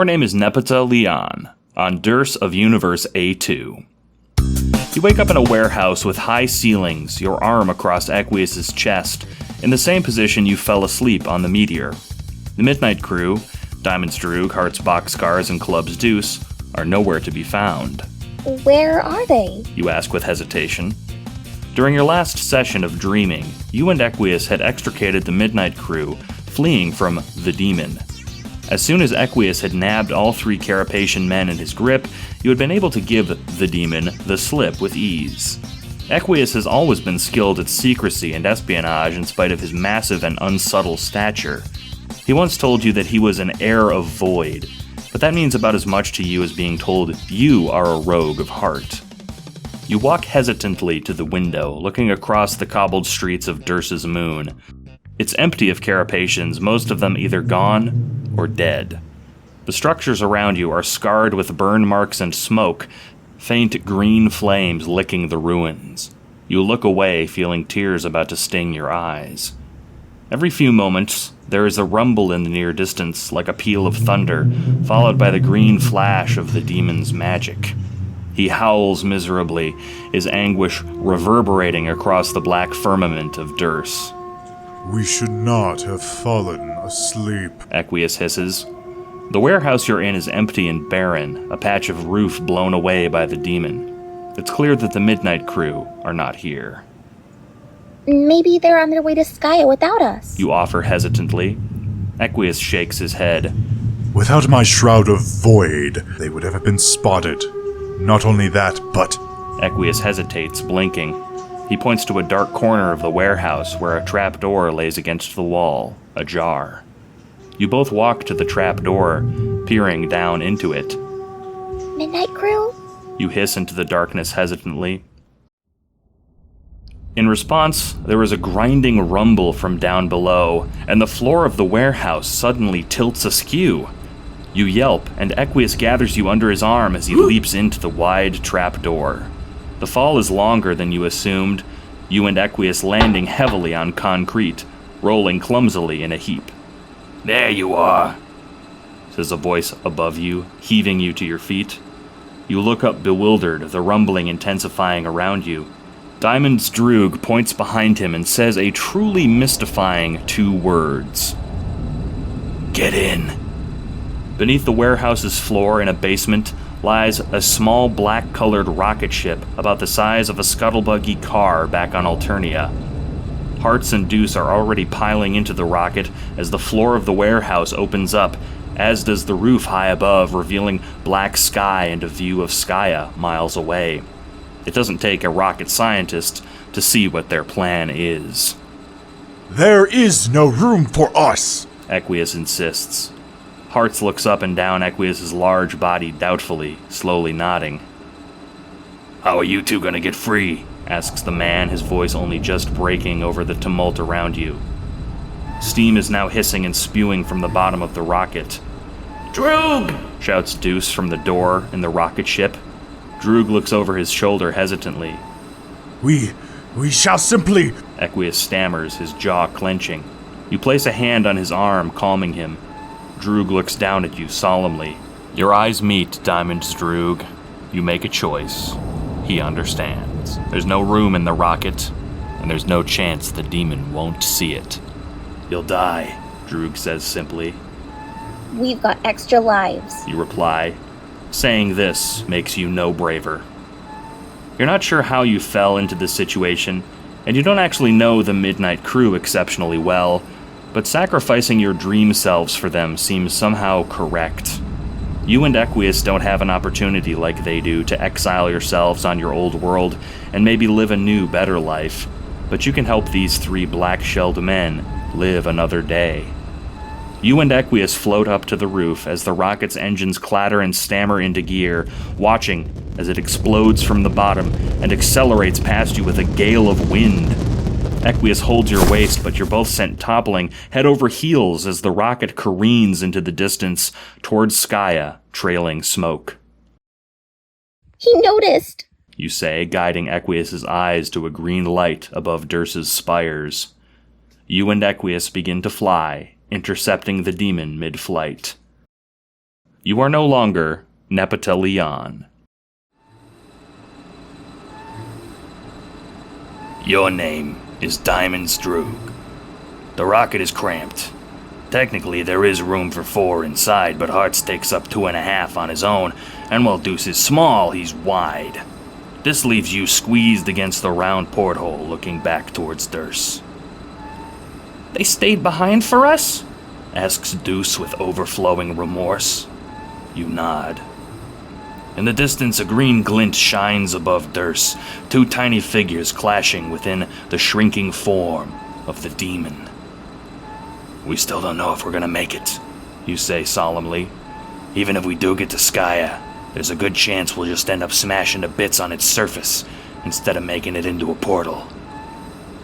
Your name is Nepeta Leon, on Durs of Universe A2. You wake up in a warehouse with high ceilings, your arm across Equius' chest, in the same position you fell asleep on the meteor. The Midnight Crew, Diamonds Droog, Hearts Boxcars, and Clubs Deuce, are nowhere to be found. Where are they? You ask with hesitation. During your last session of dreaming, you and Equius had extricated the Midnight Crew, fleeing from the demon. As soon as Equius had nabbed all 3 Carapacian men in his grip, you had been able to give the demon the slip with ease. Equius has always been skilled at secrecy and espionage in spite of his massive and unsubtle stature. He once told you that he was an heir of void, but that means about as much to you as being told you are a rogue of heart. You walk hesitantly to the window, looking across the cobbled streets of Dursa's Moon. It's empty of Carapacians, most of them either gone or dead. The structures around you are scarred with burn marks and smoke, faint green flames licking the ruins. You look away, feeling tears about to sting your eyes. Every few moments, there is a rumble in the near distance, like a peal of thunder, followed by the green flash of the demon's magic. He howls miserably, his anguish reverberating across the black firmament of Durs. We should not have fallen asleep, Equius hisses. The warehouse you're in is empty and barren, a patch of roof blown away by the demon. It's clear that the Midnight Crew are not here. Maybe they're on their way to Skya without us. You offer hesitantly. Equius shakes his head. Without my shroud of void, they would have been spotted. Not only that, but... Equius hesitates, blinking. He points to a dark corner of the warehouse where a trap door lays against the wall, ajar. You both walk to the trap door, peering down into it. Midnight Crew? You hiss into the darkness hesitantly. In response, there is a grinding rumble from down below, and the floor of the warehouse suddenly tilts askew. You yelp, and Equius gathers you under his arm as he leaps into the wide trap door. The fall is longer than you assumed, you and Equius landing heavily on concrete, rolling clumsily in a heap. "There you are," says a voice above you, heaving you to your feet. You look up bewildered, the rumbling intensifying around you. Diamonds Droog points behind him and says a truly mystifying 2 words. "Get in." Beneath the warehouse's floor in a basement lies a small black-colored rocket ship about the size of a scuttlebuggy car back on Alternia. Hearts and Deuce are already piling into the rocket as the floor of the warehouse opens up, as does the roof high above, revealing black sky and a view of Skya miles away. It doesn't take a rocket scientist to see what their plan is. There is no room for us, Equius insists. Hearts looks up and down Equius' large body doubtfully, slowly nodding. "How are you 2 gonna get free?" asks the man, his voice only just breaking over the tumult around you. Steam is now hissing and spewing from the bottom of the rocket. "Droog!" shouts Deuce from the door in the rocket ship. Droog looks over his shoulder hesitantly. We shall simply... Equius stammers, his jaw clenching. You place a hand on his arm, calming him. Droog looks down at you solemnly. Your eyes meet, Diamonds Droog. You make a choice. He understands. There's no room in the rocket, and there's no chance the demon won't see it. "You'll die," Droog says simply. We've got extra lives, You reply. Saying this makes you no braver. You're not sure how you fell into this situation, and you don't actually know the Midnight Crew exceptionally well, but sacrificing your dream selves for them seems somehow correct. You and Equius don't have an opportunity like they do to exile yourselves on your old world and maybe live a new, better life, but you can help these 3 black-shelled men live another day. You and Equius float up to the roof as the rocket's engines clatter and stammer into gear, watching as it explodes from the bottom and accelerates past you with a gale of wind. Equius holds your waist, but you're both sent toppling head over heels as the rocket careens into the distance towards Skya, trailing smoke. He noticed, You say, guiding Equius' eyes to a green light above Dursa's spires. You and Equius begin to fly, intercepting the demon mid-flight. You are no longer Nepeta Leon. Your name is Diamond's Droog. The rocket is cramped. Technically, there is room for 4 inside, but Hearts takes up 2.5 on his own, and while Deuce is small, he's wide. This leaves you squeezed against the round porthole looking back towards Durst. They stayed behind for us? Asks Deuce with overflowing remorse. You nod. In the distance, a green glint shines above Durst, 2 tiny figures clashing within the shrinking form of the demon. We still don't know if we're gonna make it, you say solemnly. Even if we do get to Skya, there's a good chance we'll just end up smashing to bits on its surface instead of making it into a portal.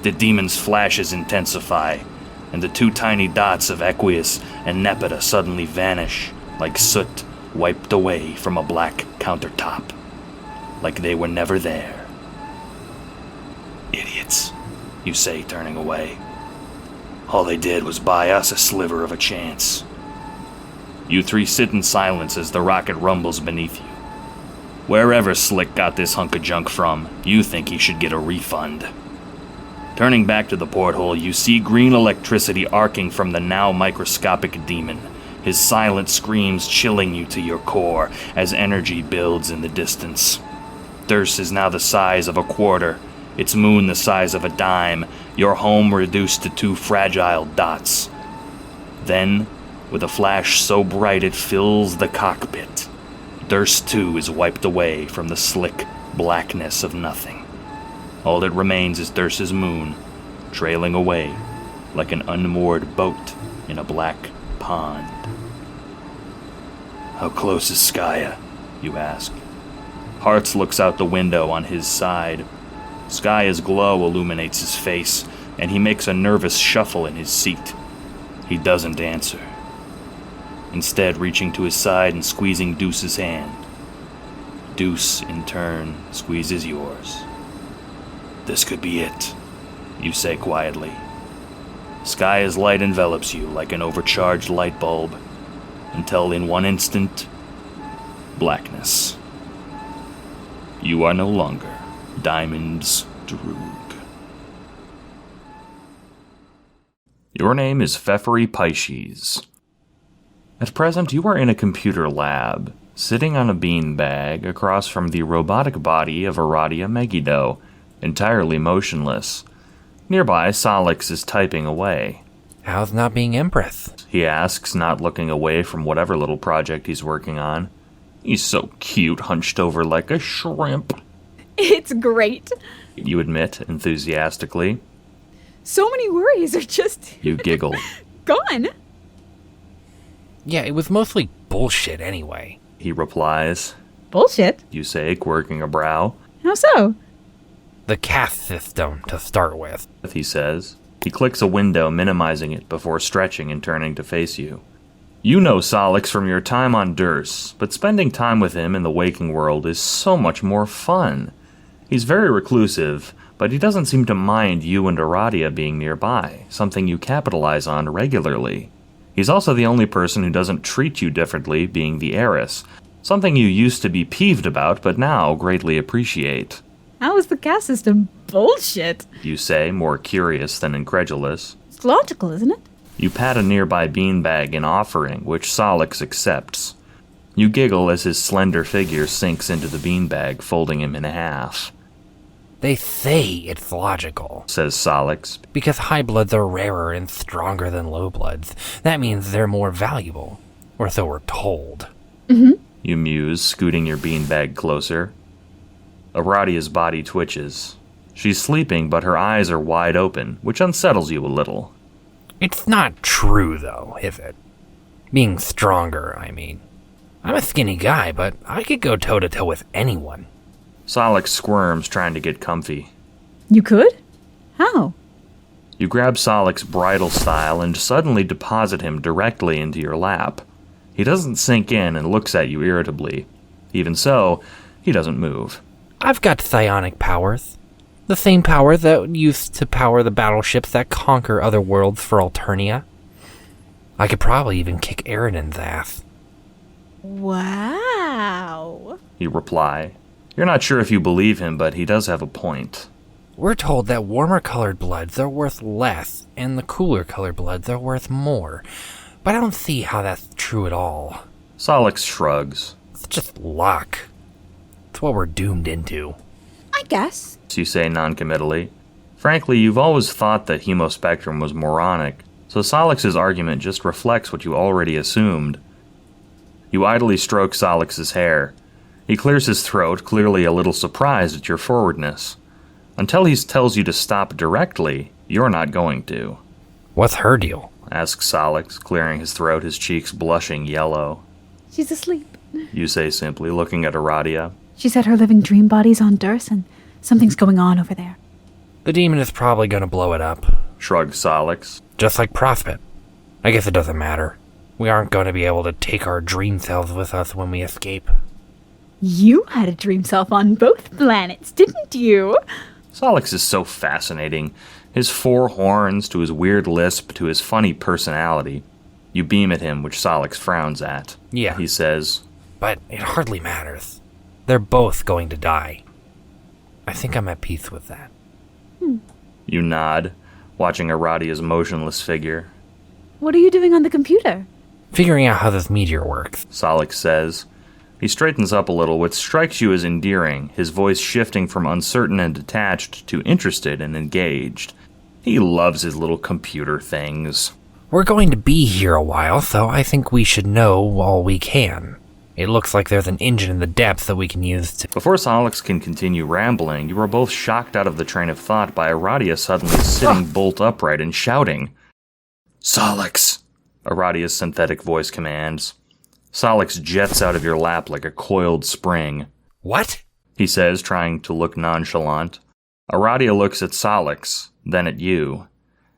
The demon's flashes intensify, and the 2 tiny dots of Equius and Nepeta suddenly vanish like soot wiped away from a black countertop, like they were never there. Idiots, you say, turning away. All they did was buy us a sliver of a chance. You 3 sit in silence as the rocket rumbles beneath you. Wherever Slick got this hunk of junk from, you think he should get a refund. Turning back to the porthole, you see green electricity arcing from the now microscopic demon, his silent screams chilling you to your core as energy builds in the distance. Durst is now the size of a quarter, its moon the size of a dime, your home reduced to 2 fragile dots. Then, with a flash so bright it fills the cockpit, Durst too is wiped away from the slick blackness of nothing. All that remains is Durst's moon, trailing away like an unmoored boat in a black pond. How close is Skya? You ask. Hearts looks out the window on his side. Skya's glow illuminates his face, and he makes a nervous shuffle in his seat. He doesn't answer. Instead, reaching to his side and squeezing Deuce's hand. Deuce, in turn, squeezes yours. This could be it, you say quietly. Skya's light envelops you like an overcharged light bulb, until in one instant, blackness. You are no longer Diamond's Droog. Your name is Feferi Pisces. At present, you are in a computer lab, sitting on a beanbag across from the robotic body of Aradia Megiddo, entirely motionless. Nearby, Solix is typing away. How's not being Empress? He asks, not looking away from whatever little project he's working on. He's so cute, hunched over like a shrimp. It's great. You admit enthusiastically. So many worries are just... You giggle. gone. Yeah, it was mostly bullshit anyway. He replies. Bullshit? You say, quirking a brow. How so? The caste system, to start with. He says. He clicks a window, minimizing it before stretching and turning to face you. You know Solix from your time on Durst, but spending time with him in the waking world is so much more fun. He's very reclusive, but he doesn't seem to mind you and Aradia being nearby, something you capitalize on regularly. He's also the only person who doesn't treat you differently, being the heiress, something you used to be peeved about, but now greatly appreciate. How is the caste system bullshit? You say, more curious than incredulous. It's logical, isn't it? You pat a nearby beanbag in offering, which Solix accepts. You giggle as his slender figure sinks into the beanbag, folding him in half. They say it's logical, says Solix. Because high bloods are rarer and stronger than low bloods. That means they're more valuable. Or so we're told. Mm-hmm. You muse, scooting your beanbag closer. Aradia's body twitches. She's sleeping, but her eyes are wide open, which unsettles you a little. It's not true, though, is it? Being stronger, I mean. I'm a skinny guy, but I could go toe-to-toe with anyone. Solix squirms, trying to get comfy. You could? How? You grab Solix bridal style and suddenly deposit him directly into your lap. He doesn't sink in and looks at you irritably. Even so, he doesn't move. I've got psionic powers. The same power that used to power the battleships that conquer other worlds for Alternia. I could probably even kick Eridan's ass. Wow. You reply. You're not sure if you believe him, but he does have a point. We're told that warmer colored bloods are worth less, and the cooler colored bloods are worth more. But I don't see how that's true at all. Solix shrugs. It's just luck. It's what we're doomed into. I guess. You say noncommittally. Frankly, you've always thought that hemospectrum was moronic, so Solix's argument just reflects what you already assumed. You idly stroke Solix's hair. He clears his throat, clearly a little surprised at your forwardness. Until he tells you to stop directly, you're not going to. What's her deal? Asks Solix, clearing his throat, his cheeks blushing yellow. She's asleep. You say simply, looking at Aradia. She said her living dream body's on Durst and something's going on over there. The demon is probably gonna blow it up. Shrugs Solix. Just like Prospect. I guess it doesn't matter. We aren't going to be able to take our dream selves with us when we escape. You had a dream self on both planets, didn't you? Solix is so fascinating. His 4 horns, to his weird lisp, to his funny personality. You beam at him, which Solix frowns at. Yeah. He says, But it hardly matters. They're both going to die. I think I'm at peace with that. You nod, watching Aradia's motionless figure. What are you doing on the computer? Figuring out how this meteor works. Solix says. He straightens up a little, which strikes you as endearing, his voice shifting from uncertain and detached to interested and engaged. He loves his little computer things. We're going to be here a while, so I think we should know all we can. It looks like there's an engine in the depths that we can use to... Before Solix can continue rambling, you are both shocked out of the train of thought by Aradia suddenly sitting bolt upright and shouting. Solix! Aradia's synthetic voice commands. Solix jets out of your lap like a coiled spring. What? He says, trying to look nonchalant. Aradia looks at Solix, then at you.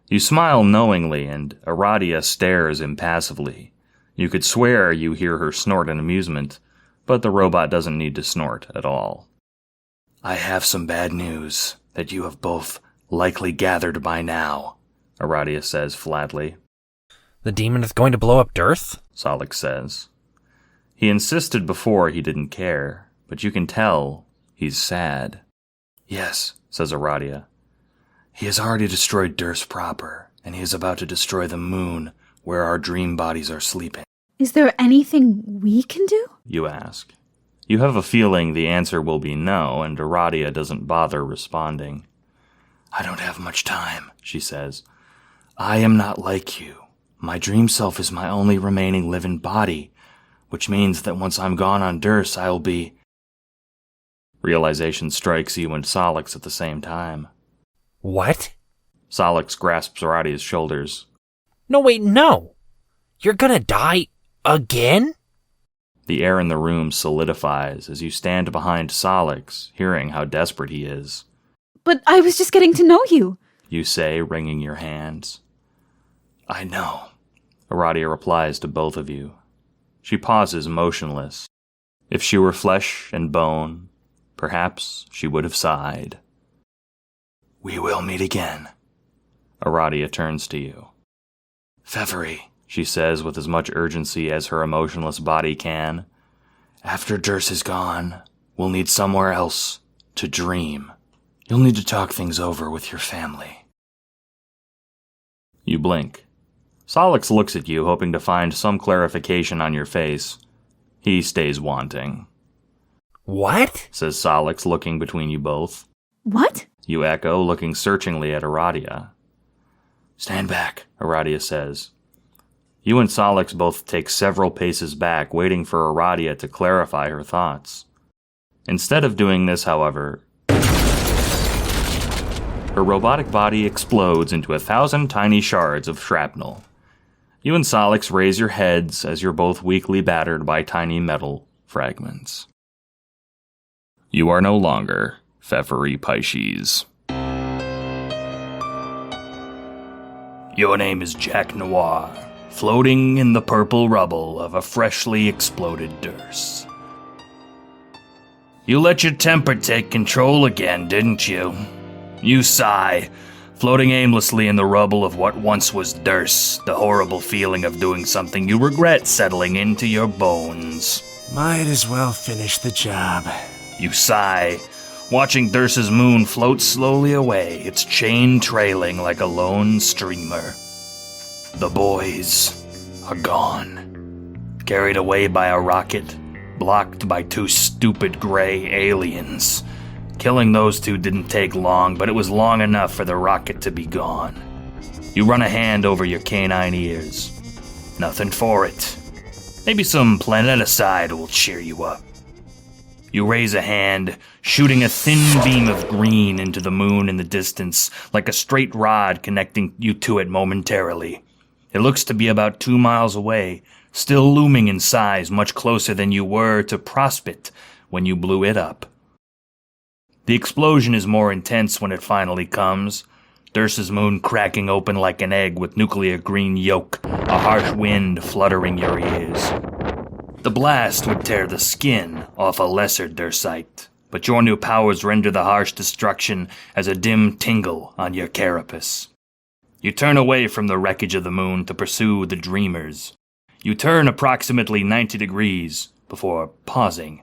You smile knowingly, and Aradia stares impassively. You could swear you hear her snort in amusement, but the robot doesn't need to snort at all. I have some bad news that you have both likely gathered by now, Aradia says flatly. The demon is going to blow up Durst? Solix says. He insisted before he didn't care, but you can tell he's sad. Yes, says Aradia. He has already destroyed Durst proper, and he is about to destroy the moon where our dream bodies are sleeping. Is there anything we can do? You ask. You have a feeling the answer will be no, and Aradia doesn't bother responding. I don't have much time, she says. I am not like you. My dream self is my only remaining living body, which means that once I'm gone on Durst, I'll be... Realization strikes you and Solix at the same time. What? Solix grasps Aradia's shoulders. No, wait, no! You're gonna die again? The air in the room solidifies as you stand behind Solix, hearing how desperate he is. But I was just getting to know you. You say, wringing your hands. I know, Aradia replies to both of you. She pauses motionless. If she were flesh and bone, perhaps she would have sighed. We will meet again. Aradia turns to you. Feferi, she says with as much urgency as her emotionless body can. After Durst is gone, we'll need somewhere else to dream. You'll need to talk things over with your family. You blink. Solix looks at you, hoping to find some clarification on your face. He stays wanting. What? Says Solix, looking between you both. What? You echo, looking searchingly at Aradia. Stand back, Aradia says. You and Solix both take several paces back, waiting for Aradia to clarify her thoughts. Instead of doing this, however, her robotic body explodes into 1,000 tiny shards of shrapnel. You and Solix raise your heads as you're both weakly battered by tiny metal fragments. You are no longer Feferi Pisces. Your name is Bec Noir, floating in the purple rubble of a freshly exploded Durst. You let your temper take control again, didn't you? You sigh, floating aimlessly in the rubble of what once was Durst, the horrible feeling of doing something you regret settling into your bones. Might as well finish the job. You sigh, watching Durst's moon float slowly away, its chain trailing like a lone streamer. The boys are gone, carried away by a rocket, blocked by two stupid gray aliens. Killing those two didn't take long, but it was long enough for the rocket to be gone. You run a hand over your canine ears. Nothing for it. Maybe some planeticide will cheer you up. You raise a hand, shooting a thin beam of green into the moon in the distance, like a straight rod connecting you to it momentarily. It looks to be about 2 miles away, still looming in size, much closer than you were to Prospect when you blew it up. The explosion is more intense when it finally comes. Durst's moon cracking open like an egg with nuclear green yolk, a harsh wind fluttering your ears. The blast would tear the skin off a lesser Dursite, but your new powers render the harsh destruction as a dim tingle on your carapace. You turn away from the wreckage of the moon to pursue the dreamers. You turn approximately 90 degrees before pausing,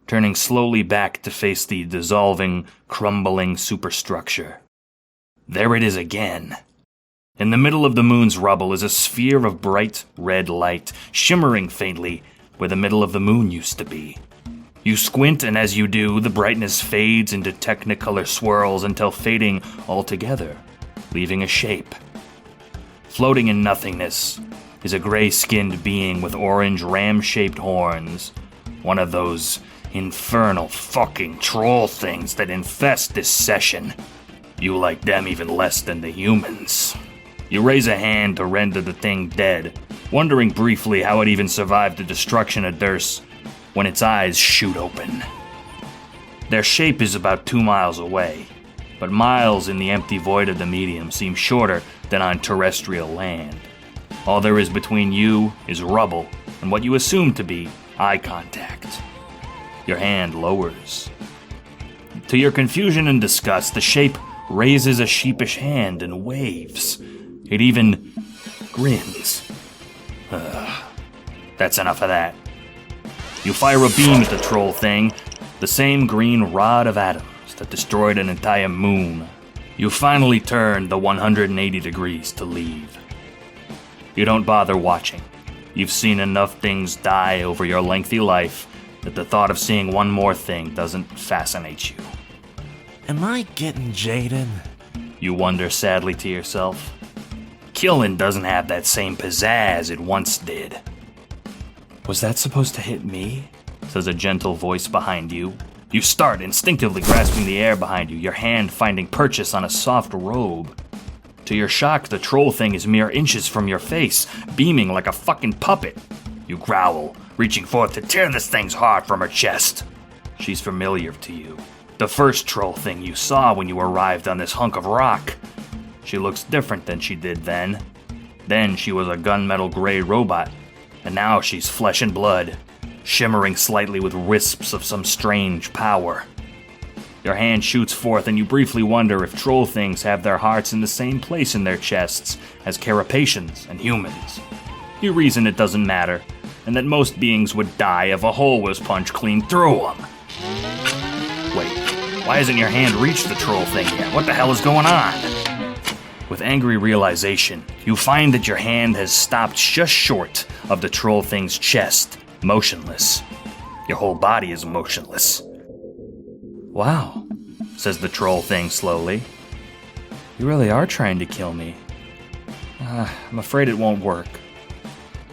turning slowly back to face the dissolving, crumbling superstructure. There it is again. In the middle of the moon's rubble is a sphere of bright red light, shimmering faintly where the middle of the moon used to be. You squint, and as you do, the brightness fades into technicolor swirls until fading altogether, leaving a shape. Floating in nothingness is a gray-skinned being with orange ram-shaped horns, one of those infernal fucking troll things that infest this session. You like them even less than the humans. You raise a hand to render the thing dead, wondering briefly how it even survived the destruction of Durst, when its eyes shoot open. Their shape is about 2 miles away, but miles in the empty void of the medium seem shorter than on terrestrial land. All there is between you is rubble and what you assume to be eye contact. Your hand lowers. To your confusion and disgust, the shape raises a sheepish hand and waves. It even grins. That's enough of that. You fire a beam at the troll thing, the same green rod of atoms that destroyed an entire moon. You finally turn the 180 degrees to leave. You don't bother watching. You've seen enough things die over your lengthy life that the thought of seeing one more thing doesn't fascinate you. Am I getting jaded? You wonder sadly to yourself. Killing doesn't have that same pizzazz it once did. Was that supposed to hit me? Says a gentle voice behind you. You start, instinctively grasping the air behind you, your hand finding purchase on a soft robe. To your shock, the troll thing is mere inches from your face, beaming like a fucking puppet. You growl, reaching forth to tear this thing's heart from her chest. She's familiar to you. The first troll thing you saw when you arrived on this hunk of rock. She looks different than she did then. Then she was a gunmetal gray robot, and now she's flesh and blood, shimmering slightly with wisps of some strange power. Your hand shoots forth, and you briefly wonder if troll things have their hearts in the same place in their chests as carapacians and humans. You reason it doesn't matter, and that most beings would die if a hole was punched clean through them. Wait, why hasn't your hand reached the troll thing yet? What the hell is going on? With angry realization, you find that your hand has stopped just short of the troll thing's chest, motionless. Your whole body is motionless. Wow, says the troll thing slowly. You really are trying to kill me. I'm afraid it won't work.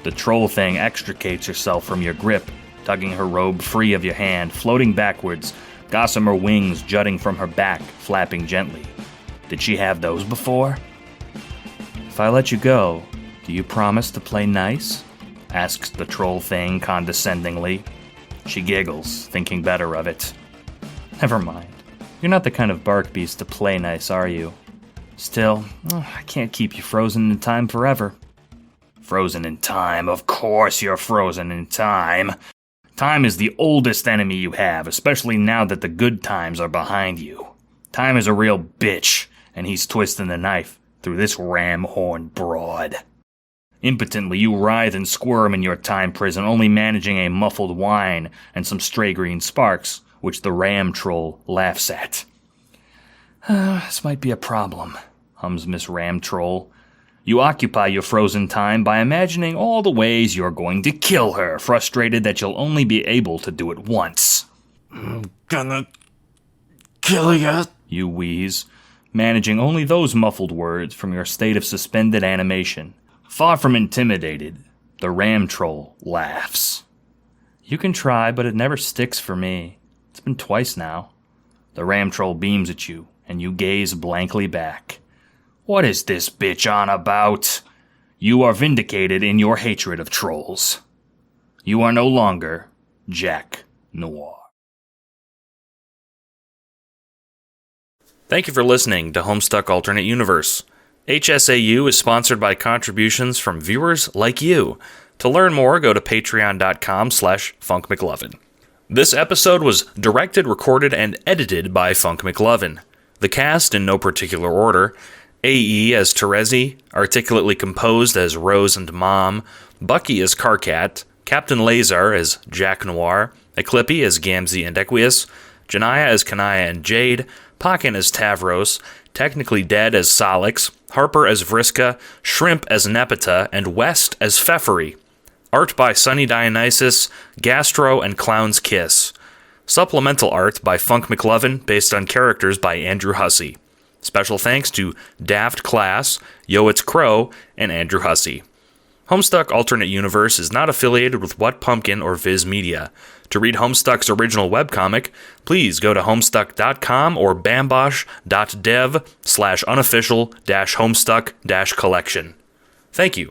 The troll thing extricates herself from your grip, tugging her robe free of your hand, floating backwards, gossamer wings jutting from her back, flapping gently. Did she have those before? If I let you go, do you promise to play nice? Asks the troll thing condescendingly. She giggles, thinking better of it. Never mind. You're not the kind of bark beast to play nice, are you? Still, I can't keep you frozen in time forever. Frozen in time? Of course you're frozen in time. Time is the oldest enemy you have, especially now that the good times are behind you. Time is a real bitch, and he's twisting the knife through this ram-horned broad. Impotently, you writhe and squirm in your time prison, only managing a muffled whine and some stray green sparks, which the ram troll laughs at. This might be a problem, hums Miss Ram Troll. You occupy your frozen time by imagining all the ways you're going to kill her, frustrated that you'll only be able to do it once. I'm gonna kill you wheeze, managing only those muffled words from your state of suspended animation. Far from intimidated, the Ram Troll laughs. You can try, but it never sticks for me. It's been twice now. The Ram Troll beams at you, and you gaze blankly back. What is this bitch on about? You are vindicated in your hatred of trolls. You are no longer Bec Noir. Thank you for listening to Homestuck Alternate Universe. HSAU is sponsored by contributions from viewers like you. To learn more, go to patreon.com/funkmclovin. This episode was directed, recorded, and edited by Funk McLovin. The cast, in no particular order: AE as Terezi, articulately composed as Rose and Mom, Bucky as Carcat, Captain Lazar as Bec Noir, Eclipi as Gamzee and Equius, Janaya as Kanaya and Jade, Pokken as Tavros, Technically Dead as Solix, Harper as Vriska, Shrimp as Nepeta, and West as Feferi. Art by Sunny Dionysus, Gastro, and Clown's Kiss. Supplemental art by Funk McLovin based on characters by Andrew Hussie. Special thanks to Daft Class, Yo It's Crow, and Andrew Hussie. Homestuck Alternate Universe is not affiliated with What Pumpkin or Viz Media. To read Homestuck's original webcomic, please go to homestuck.com or bambosh.dev/unofficial-homestuck-collection. Thank you.